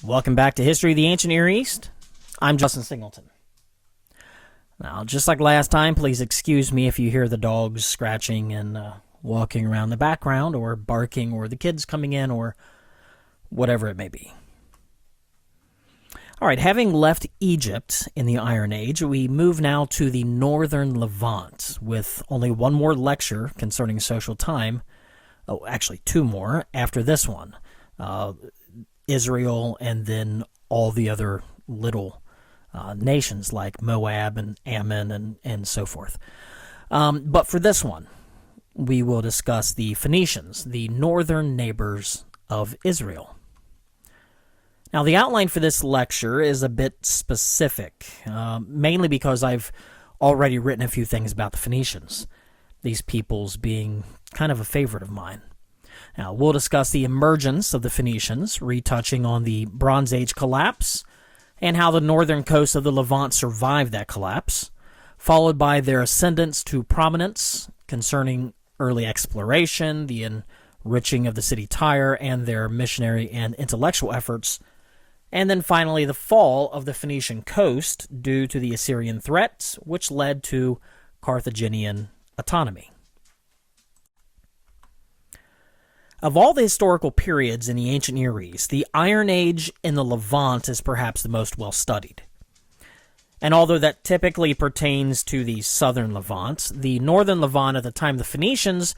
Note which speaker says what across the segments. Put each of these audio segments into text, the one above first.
Speaker 1: Welcome back to History of the Ancient Near East. I'm Justin Singleton. Now, just like last time, please excuse me if you hear the dogs scratching and walking around the background, or barking, or the kids coming in, or whatever it may be. All right, having left Egypt in the Iron Age, we move now to the northern Levant, with only one more lecture concerning social time. Oh, actually, two more after this one. Israel, and then all the other little nations like Moab and Ammon and so forth. But for this one, we will discuss the Phoenicians, the northern neighbors of Israel. Now, the outline for this lecture is a bit specific, mainly because I've already written a few things about the Phoenicians, these peoples being kind of a favorite of mine. Now, we'll discuss the emergence of the Phoenicians, retouching on the Bronze Age collapse, and how the northern coast of the Levant survived that collapse, followed by their ascendance to prominence concerning early exploration, the enriching of the city Tyre, and their missionary and intellectual efforts, and then finally the fall of the Phoenician coast due to the Assyrian threat, which led to Carthaginian autonomy. Of all the historical periods in the ancient Near East, the Iron Age in the Levant is perhaps the most well-studied. And although that typically pertains to the southern Levant, the northern Levant at the time of the Phoenicians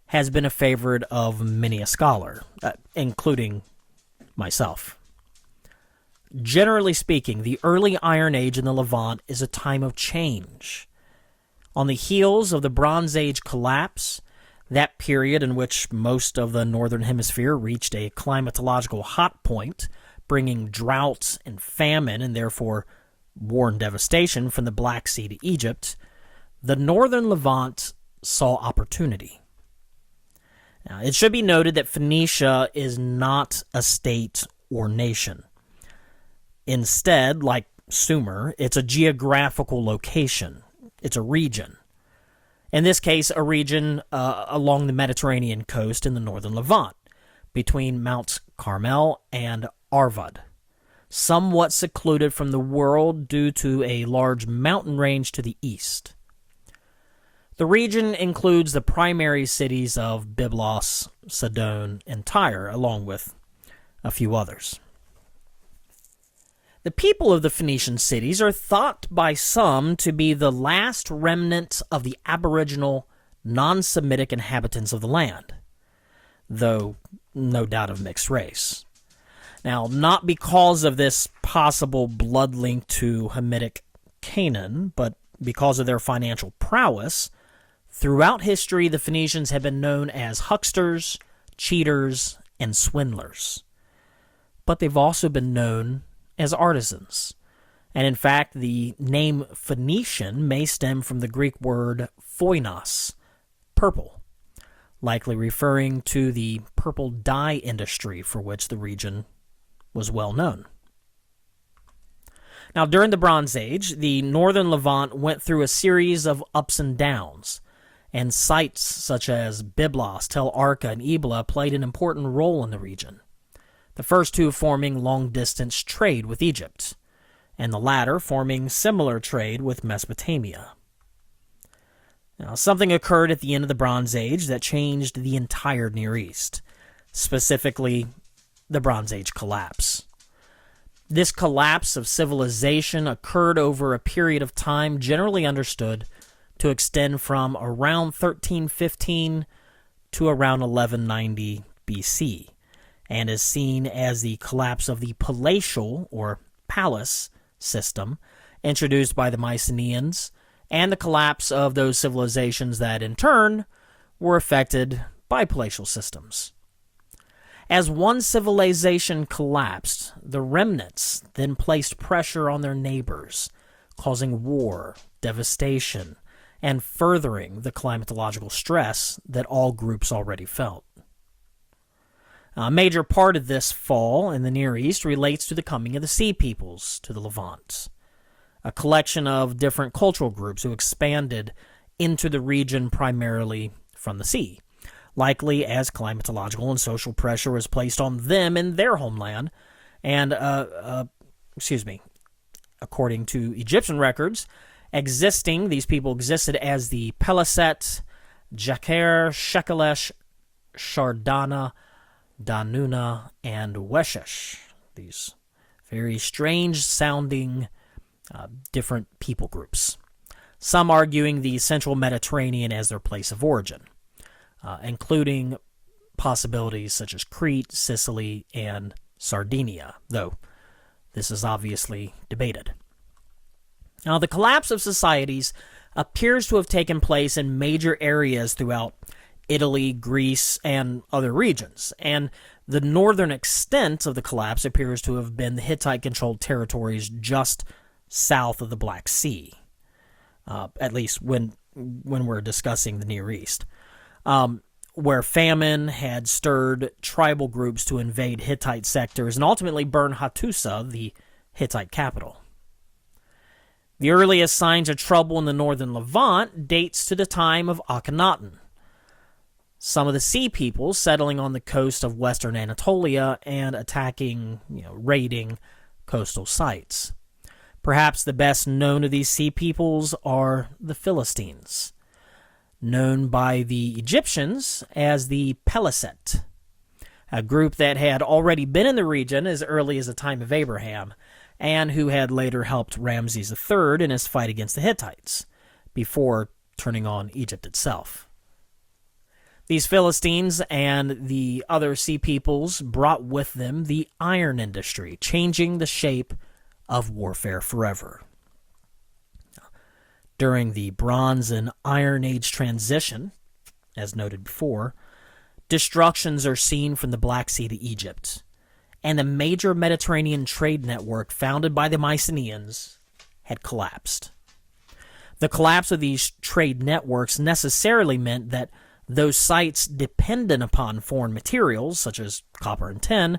Speaker 1: has been a favorite of many a scholar, including myself. Generally speaking, the early Iron Age in the Levant is a time of change. On the heels of the Bronze Age collapse, that period in which most of the northern hemisphere reached a climatological hot point, bringing drought and famine and therefore war and devastation from the Black Sea to Egypt, the northern Levant saw opportunity. Now, it should be noted that Phoenicia is not a state or nation. Instead, like Sumer, it's a geographical location. It's a region. In this case, a region along the Mediterranean coast in the northern Levant, between Mount Carmel and Arvad, somewhat secluded from the world due to a large mountain range to the east. The region includes the primary cities of Byblos, Sidon, and Tyre, along with a few others. The people of the Phoenician cities are thought by some to be the last remnant of the aboriginal, non-Semitic inhabitants of the land, though no doubt of mixed race. Now, not because of this possible blood link to Hamitic Canaan, but because of their financial prowess, throughout history the Phoenicians have been known as hucksters, cheaters, and swindlers. But they've also been known as artisans. And in fact, the name Phoenician may stem from the Greek word phoinos, purple, likely referring to the purple dye industry for which the region was well known. Now, during the Bronze Age, the northern Levant went through a series of ups and downs, and sites such as Byblos, Tel Arka, and Ebla played an important role in the region, the first two forming long-distance trade with Egypt, and the latter forming similar trade with Mesopotamia. Now, something occurred at the end of the Bronze Age that changed the entire Near East, specifically the Bronze Age collapse. This collapse of civilization occurred over a period of time generally understood to extend from around 1315 to around 1190 BC, and is seen as the collapse of the palatial, or palace, system introduced by the Mycenaeans, and the collapse of those civilizations that, in turn, were affected by palatial systems. As one civilization collapsed, the remnants then placed pressure on their neighbors, causing war, devastation, and furthering the climatological stress that all groups already felt. A major part of this fall in the Near East relates to the coming of the Sea Peoples to the Levant, a collection of different cultural groups who expanded into the region primarily from the sea, likely as climatological and social pressure was placed on them in their homeland, And, according to Egyptian records, these people existed as the Peliset, Jaker, Shekelesh, Shardana, Danuna, and Weshesh. These very strange-sounding different people groups. Some arguing the central Mediterranean as their place of origin, including possibilities such as Crete, Sicily, and Sardinia, though this is obviously debated. Now, the collapse of societies appears to have taken place in major areas throughout Italy, Greece, and other regions, and the northern extent of the collapse appears to have been the Hittite-controlled territories just south of the Black Sea, at least when we're discussing the Near East, where famine had stirred tribal groups to invade Hittite sectors and ultimately burn Hattusa, the Hittite capital. The earliest signs of trouble in the northern Levant dates to the time of Akhenaten, some of the sea peoples settling on the coast of western Anatolia and raiding coastal sites. Perhaps the best known of these sea peoples are the Philistines, known by the Egyptians as the Peliset, a group that had already been in the region as early as the time of Abraham, and who had later helped Ramses III in his fight against the Hittites, before turning on Egypt itself. These Philistines and the other sea peoples brought with them the iron industry, changing the shape of warfare forever. During the Bronze and Iron Age transition, as noted before, destructions are seen from the Black Sea to Egypt, and the major Mediterranean trade network founded by the Mycenaeans had collapsed. The collapse of these trade networks necessarily meant that those sites dependent upon foreign materials, such as copper and tin,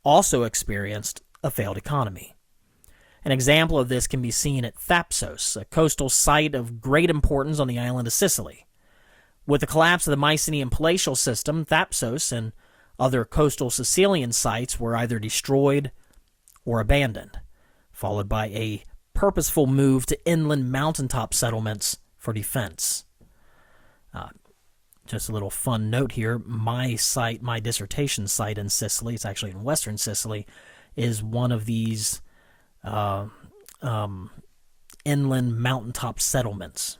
Speaker 1: also experienced a failed economy. An example of this can be seen at Thapsos, a coastal site of great importance on the island of Sicily. With the collapse of the Mycenaean palatial system, Thapsos and other coastal Sicilian sites were either destroyed or abandoned, followed by a purposeful move to inland mountaintop settlements for defense. Just a little fun note here, my dissertation site in Sicily, it's actually in western Sicily, is one of these inland mountaintop settlements.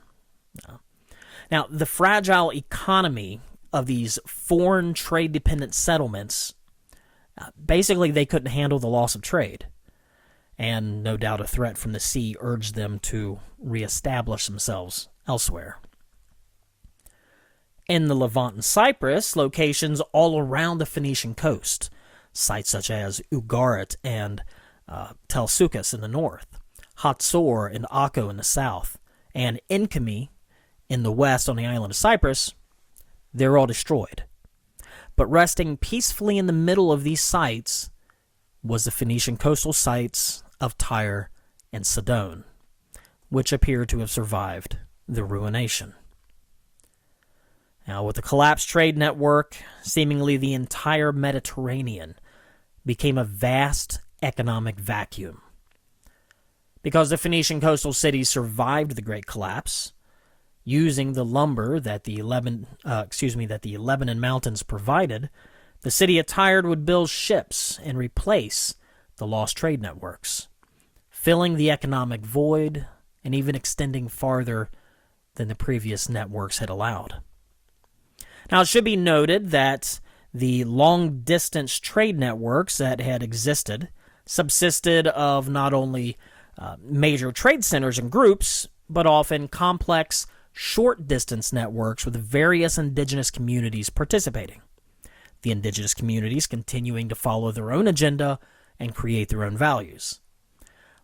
Speaker 1: Now, the fragile economy of these foreign trade-dependent settlements, basically they couldn't handle the loss of trade, and no doubt a threat from the sea urged them to reestablish themselves elsewhere. In the Levant and Cyprus, locations all around the Phoenician coast, sites such as Ugarit and Telsuchus in the north, Hatzor and Akko in the south, and Enkami in the west on the island of Cyprus, they're all destroyed. But resting peacefully in the middle of these sites was the Phoenician coastal sites of Tyre and Sidon, which appear to have survived the ruination. Now, with the collapsed trade network, seemingly the entire Mediterranean became a vast economic vacuum. Because the Phoenician coastal cities survived the Great Collapse, using the lumber that the Lebanon mountains provided, the city of Tyre would build ships and replace the lost trade networks, filling the economic void and even extending farther than the previous networks had allowed. Now, it should be noted that the long-distance trade networks that had existed subsisted of not only major trade centers and groups, but often complex, short-distance networks with various indigenous communities participating. The indigenous communities continuing to follow their own agenda and create their own values.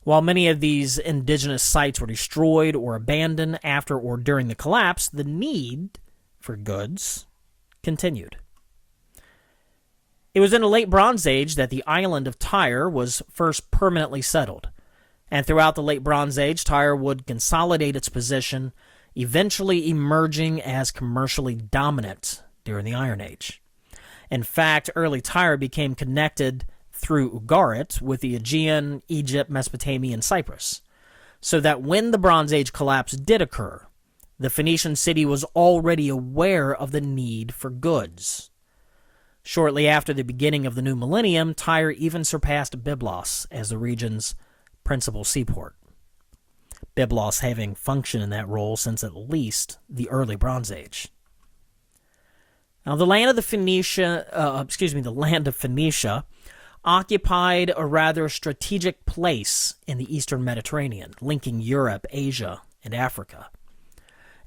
Speaker 1: While many of these indigenous sites were destroyed or abandoned after or during the collapse, the need for goods continued. It was in the late Bronze Age that the island of Tyre was first permanently settled, and throughout the late Bronze Age, Tyre would consolidate its position, eventually emerging as commercially dominant during the Iron Age. In fact, early Tyre became connected through Ugarit with the Aegean, Egypt, Mesopotamia, and Cyprus, so that when the Bronze Age collapse did occur, the Phoenician city was already aware of the need for goods. Shortly after the beginning of the new millennium, Tyre even surpassed Byblos as the region's principal seaport, Byblos having functioned in that role since at least the early Bronze Age. Now, the land of Phoenicia occupied a rather strategic place in the eastern Mediterranean, linking Europe, Asia, and Africa.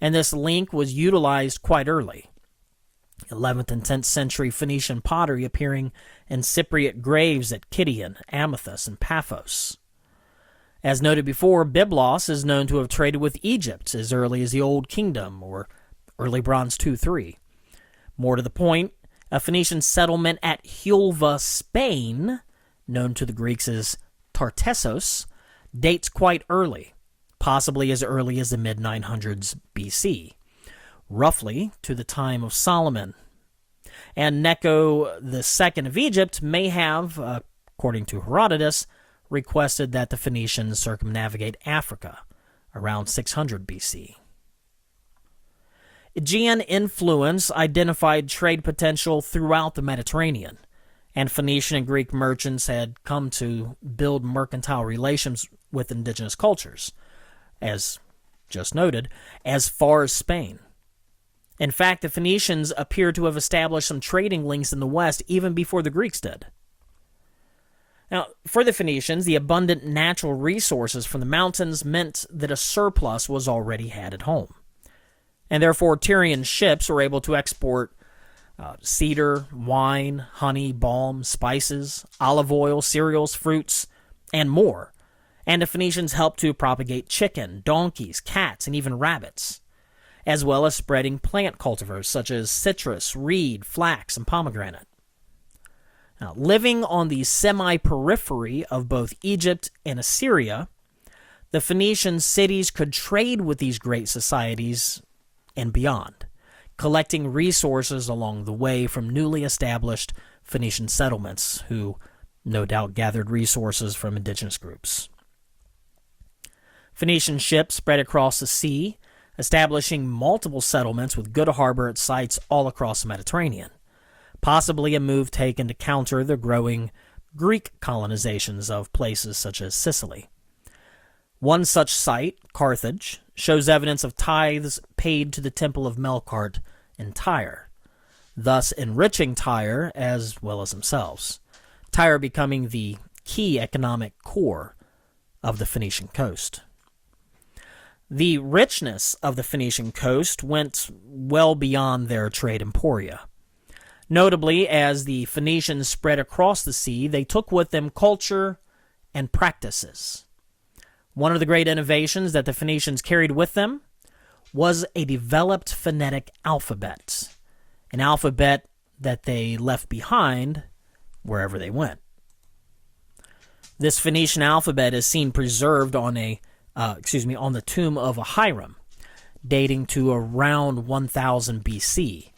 Speaker 1: And this link was utilized quite early. 11th and 10th century Phoenician pottery appearing in Cypriot graves at Kidion, Amathus, and Paphos. As noted before, Byblos is known to have traded with Egypt as early as the Old Kingdom, or early Bronze 2-3. More to the point, a Phoenician settlement at Hulva, Spain, known to the Greeks as Tartessos, dates quite early, possibly as early as the mid-900s BC, roughly to the time of Solomon. And Necho II of Egypt may have, according to Herodotus, requested that the Phoenicians circumnavigate Africa around 600 BC. Aegean influence identified trade potential throughout the Mediterranean, and Phoenician and Greek merchants had come to build mercantile relations with indigenous cultures, as just noted, as far as Spain. In fact, the Phoenicians appear to have established some trading links in the West even before the Greeks did. Now, for the Phoenicians, the abundant natural resources from the mountains meant that a surplus was already had at home. And therefore, Tyrian ships were able to export cedar, wine, honey, balm, spices, olive oil, cereals, fruits, and more. And the Phoenicians helped to propagate chicken, donkeys, cats, and even rabbits, as well as spreading plant cultivars such as citrus, reed, flax, and pomegranate. Now, living on the semi-periphery of both Egypt and Assyria, the Phoenician cities could trade with these great societies and beyond, collecting resources along the way from newly established Phoenician settlements, who no doubt gathered resources from indigenous groups. Phoenician ships spread across the sea, establishing multiple settlements with good harbor at sites all across the Mediterranean, possibly a move taken to counter the growing Greek colonizations of places such as Sicily. One such site, Carthage, shows evidence of tithes paid to the temple of Melkart in Tyre, thus enriching Tyre as well as themselves, Tyre becoming the key economic core of the Phoenician coast. The richness of the Phoenician coast went well beyond their trade emporia. Notably, as the Phoenicians spread across the sea, they took with them culture and practices. One of the great innovations that the Phoenicians carried with them was a developed phonetic alphabet, an alphabet that they left behind wherever they went. This Phoenician alphabet is seen preserved on on the tomb of a Hiram, dating to around 1000 BC.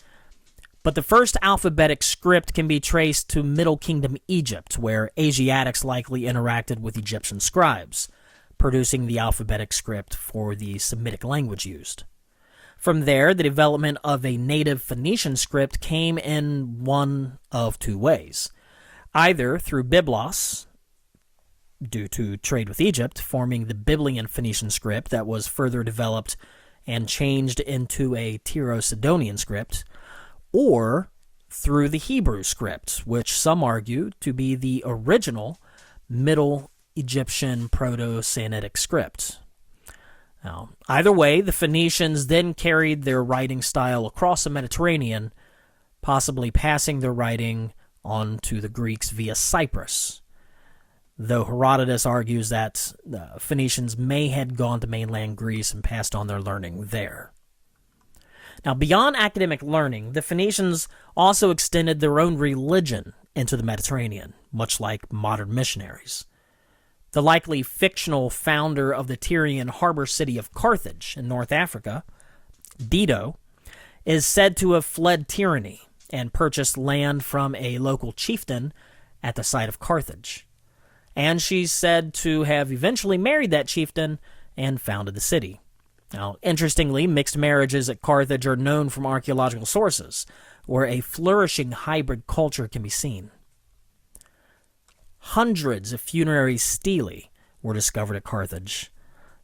Speaker 1: But the first alphabetic script can be traced to Middle Kingdom Egypt, where Asiatics likely interacted with Egyptian scribes, producing the alphabetic script for the Semitic language used. From there, the development of a native Phoenician script came in one of two ways, either through Byblos, due to trade with Egypt, forming the Biblian Phoenician script that was further developed and changed into a Tyro-Sidonian script, or through the Hebrew script, which some argue to be the original Middle Egyptian Proto-Sinitic script. Now, either way, the Phoenicians then carried their writing style across the Mediterranean, possibly passing their writing on to the Greeks via Cyprus, though Herodotus argues that the Phoenicians may have gone to mainland Greece and passed on their learning there. Now, beyond academic learning, the Phoenicians also extended their own religion into the Mediterranean, much like modern missionaries. The likely fictional founder of the Tyrian harbor city of Carthage in North Africa, Dido, is said to have fled tyranny and purchased land from a local chieftain at the site of Carthage, and she's said to have eventually married that chieftain and founded the city. Now, interestingly, mixed marriages at Carthage are known from archaeological sources, where a flourishing hybrid culture can be seen. Hundreds of funerary stelae were discovered at Carthage,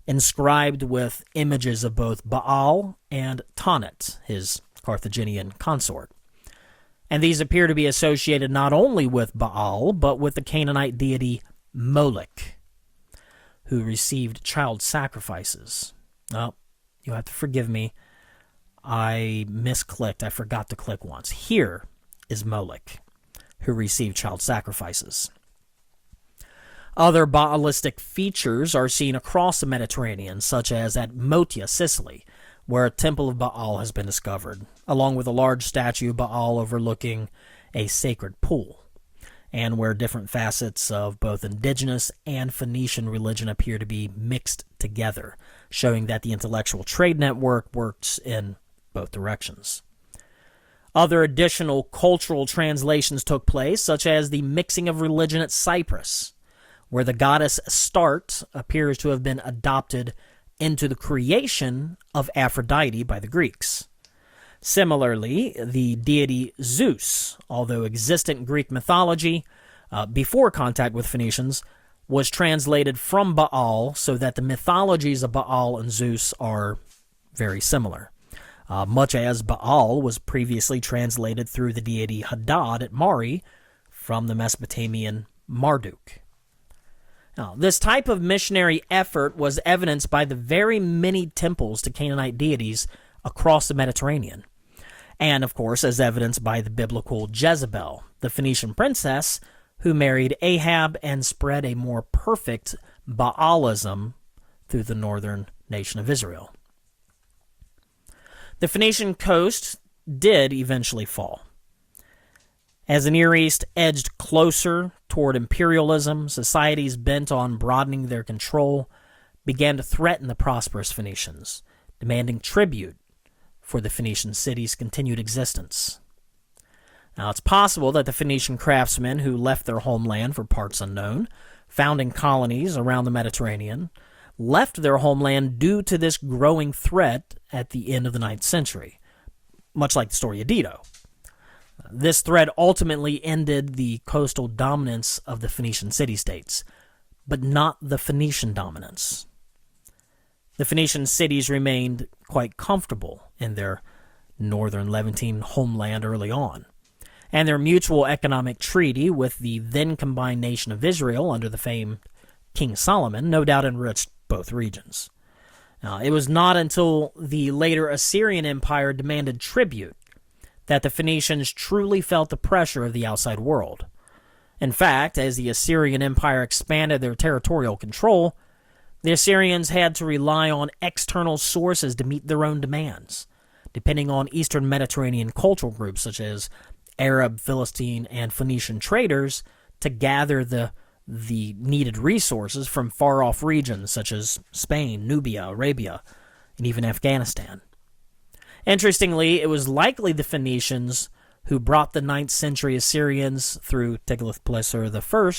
Speaker 1: inscribed with images of both Baal and Tanit, his Carthaginian consort. And these appear to be associated not only with Baal, but with the Canaanite deity Moloch, who received child sacrifices. Oh, you'll have to forgive me. I misclicked. I forgot to click once. Here is Moloch, who received child sacrifices. Other Baalistic features are seen across the Mediterranean, such as at Motia, Sicily, where a temple of Baal has been discovered, along with a large statue of Baal overlooking a sacred pool, and where different facets of both indigenous and Phoenician religion appear to be mixed together, showing that the intellectual trade network works in both directions. Other additional cultural translations took place, such as the mixing of religion at Cyprus, where the goddess Astarte appears to have been adopted into the creation of Aphrodite by the Greeks. Similarly, the deity Zeus, although existent in Greek mythology before contact with Phoenicians, was translated from Baal so that the mythologies of Baal and Zeus are very similar, much as Baal was previously translated through the deity Hadad at Mari from the Mesopotamian Marduk. Now, this type of missionary effort was evidenced by the very many temples to Canaanite deities across the Mediterranean, and, of course, as evidenced by the biblical Jezebel, the Phoenician princess who married Ahab and spread a more perfect Baalism through the northern nation of Israel. The Phoenician coast did eventually fall. As the Near East edged closer toward imperialism, societies bent on broadening their control began to threaten the prosperous Phoenicians, demanding tribute for the Phoenician city's continued existence. Now, it's possible that the Phoenician craftsmen who left their homeland for parts unknown, founding colonies around the Mediterranean, left their homeland due to this growing threat at the end of the 9th century, much like the story of Dido. This threat ultimately ended the coastal dominance of the Phoenician city-states, but not the Phoenician dominance. The Phoenician cities remained quite comfortable in their northern Levantine homeland early on, and their mutual economic treaty with the then-combined nation of Israel under the famed King Solomon no doubt enriched both regions. Now, it was not until the later Assyrian Empire demanded tribute that the Phoenicians truly felt the pressure of the outside world. In fact, as the Assyrian Empire expanded their territorial control, the Assyrians had to rely on external sources to meet their own demands, depending on Eastern Mediterranean cultural groups such as Arab, Philistine, and Phoenician traders to gather the needed resources from far-off regions such as Spain, Nubia, Arabia, and even Afghanistan. Interestingly, it was likely the Phoenicians who brought the 9th century Assyrians through Tiglath-Pileser I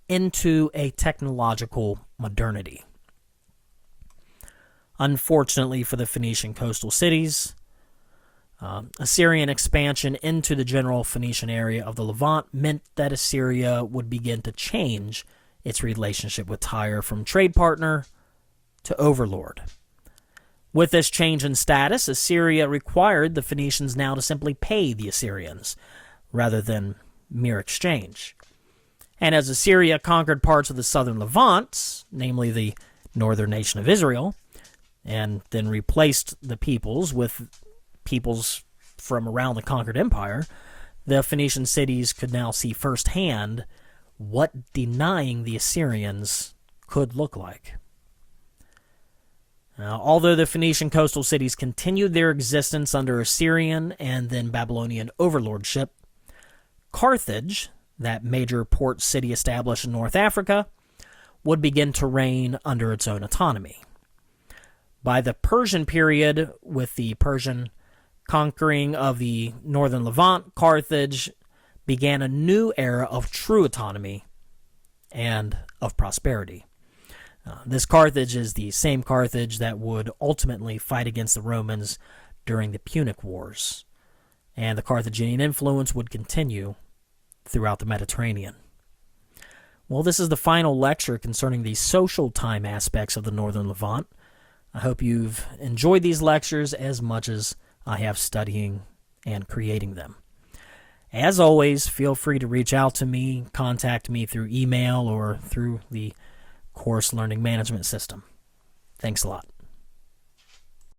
Speaker 1: into a technological modernity. Unfortunately for the Phoenician coastal cities, Assyrian expansion into the general Phoenician area of the Levant meant that Assyria would begin to change its relationship with Tyre from trade partner to overlord. With this change in status, Assyria required the Phoenicians now to simply pay the Assyrians, rather than mere exchange. And as Assyria conquered parts of the southern Levant, namely the northern nation of Israel, and then replaced the peoples with peoples from around the conquered empire, the Phoenician cities could now see firsthand what denying the Assyrians could look like. Now, although the Phoenician coastal cities continued their existence under Assyrian and then Babylonian overlordship, Carthage, that major port city established in North Africa, would begin to reign under its own autonomy. By the Persian period, with the Persian conquering of the northern Levant, Carthage began a new era of true autonomy and of prosperity. This Carthage is the same Carthage that would ultimately fight against the Romans during the Punic Wars, and the Carthaginian influence would continue throughout the Mediterranean. Well, this is the final lecture concerning the social time aspects of the Northern Levant. I hope you've enjoyed these lectures as much as I have studying and creating them. As always, feel free to reach out to me, contact me through email or through the course learning management system. Thanks a lot.